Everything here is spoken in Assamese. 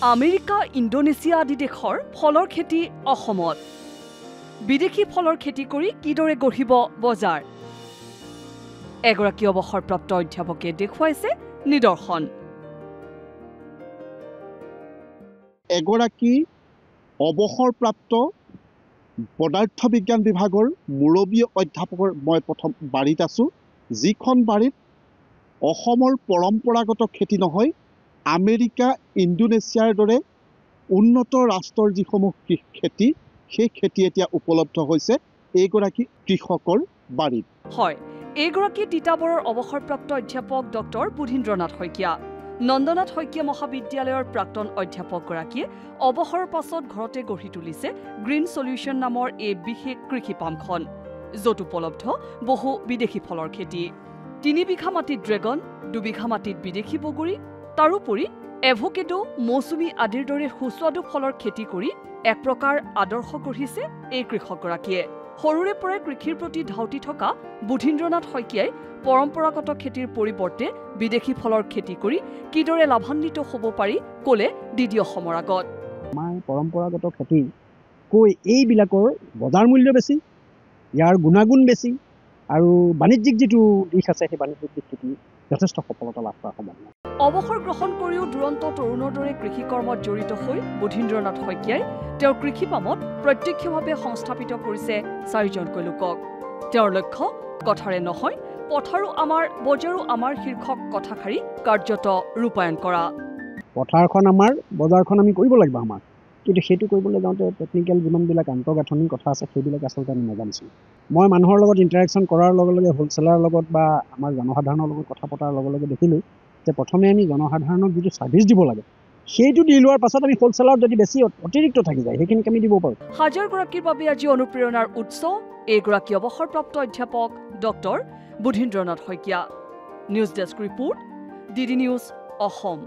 আমেৰিকা, ইণ্ডোনেছিয়া আদি দেশৰ ফলৰ খেতি অসমত। বিদেশী ফলৰ খেতি কৰি কিদৰে গঢ়িব বজাৰ? এগৰাকী অৱসৰপ্ৰাপ্ত অধ্যাপকে দেখুৱাইছে নিদৰ্শন। এগৰাকী অৱসৰপ্ৰাপ্ত পদাৰ্থ বিজ্ঞান বিভাগৰ মুৰব্বী অধ্যাপকৰ মই প্ৰথম বাৰীত আছোঁ, যিখন বাৰীত অসমৰ পৰম্পৰাগত খেতি নহয়, আমেৰিকা, ইণ্ডোনেছিয়াৰ দৰে উন্নত ৰাষ্ট্ৰৰ যিসমূহ খেতি, সেই খেতি এতিয়া উপলব্ধ হৈছে এইগৰাকী কৃষকৰ বাৰীত। হয়, এইগৰাকী তিতাবৰৰ অৱসৰপ্ৰাপ্ত অধ্যাপক ডক্টৰ বুধীন্দ্ৰনাথ শইকীয়া। নন্দনাথ শইকীয়া মহাবিদ্যালয়ৰ প্ৰাক্তন অধ্যাপকগৰাকীয়ে অৱসৰৰ পাছত ঘৰতে গঢ়ি তুলিছে গ্ৰীণ সলিউশ্যন নামৰ এই বিশেষ কৃষি পামখন, য'ত উপলব্ধ বহু বিদেশী ফলৰ খেতি। 3 বিঘা মাটিত ড্ৰেগন, 2 বিঘা মাটিত বিদেশী বগৰী, তাৰোপৰি এভোকেডো, মৌচুমী আদিৰ দৰে সুস্বাদু ফলৰ খেতি কৰি এক প্ৰকাৰ আদৰ্শ গঢ়িছে এই কৃষকগৰাকীয়ে। সৰুৰে পৰাই কৃষিৰ প্ৰতি ধাউতি থকা বুধীন্দ্ৰনাথ শইকীয়াই পৰম্পৰাগত খেতিৰ পৰিৱৰ্তে বিদেশী ফলৰ খেতি কৰি কিদৰে লাভান্বিত হ'ব পাৰি ক'লে ডিডি অসমৰ আগত। আমাৰ পৰম্পৰাগত খেতি কৈ এইবিলাকৰ বজাৰ মূল্য বেছি, ইয়াৰ গুণাগুণ বেছি, আৰু বাণিজ্যিক যিটো দিশ আছে সেই বাণিজ্যিক দিশটো যথেষ্ট সফলতা লাভ কৰা সম্ভৱ নহয়। অৱসৰ গ্ৰহণ কৰিও দুৰন্ত তৰুণৰ দৰে কৃষি কৰ্মত জড়িত হৈ বুধীন্দ্ৰনাথ শইকীয়াই তেওঁৰ কৃষি পামত প্ৰত্যক্ষভাৱে সংস্থাপিত কৰিছে 4জনকৈ লোকক। তেওঁৰ লক্ষ্য কথাৰে নহয়, পথাৰো আমাৰ বজাৰো আমাৰ শীৰ্ষক কথাষাৰি কাৰ্যত ৰূপায়ণ কৰা। পথাৰখন আমাৰ, বজাৰখন আমি কৰিব লাগিব আমাৰ, কিন্তু সেইটো কৰিবলৈ যাওঁতে টেকনিকেল যিমানবিলাক আন্তঃগাঁথনিৰ কথা আছে সেইবিলাক আচলতে আমি নাজানিছিলোঁ। মই মানুহৰ লগত ইণ্টাৰেকশ্যন কৰাৰ লগে লগে হোলচেলাৰৰ লগত বা আমাৰ জনসাধাৰণৰ লগত কথা পতাৰ লগে লগে দেখিলোঁ যে প্ৰথমে আমি জনসাধাৰণক যিটো ছাৰ্ভিচ দিব লাগে সেইটো দি লোৱাৰ পাছত আমি হোলচেলাৰত যদি বেছি অতিৰিক্ত থাকি যায় সেইখিনিক আমি দিব পাৰোঁ। হাজাৰগৰাকীৰ বাবে আজি অনুপ্ৰেৰণাৰ উৎস এইগৰাকী অৱসৰপ্ৰাপ্ত অধ্যাপক doctor Budhindranath Saikia. News desk report, DD news Assam.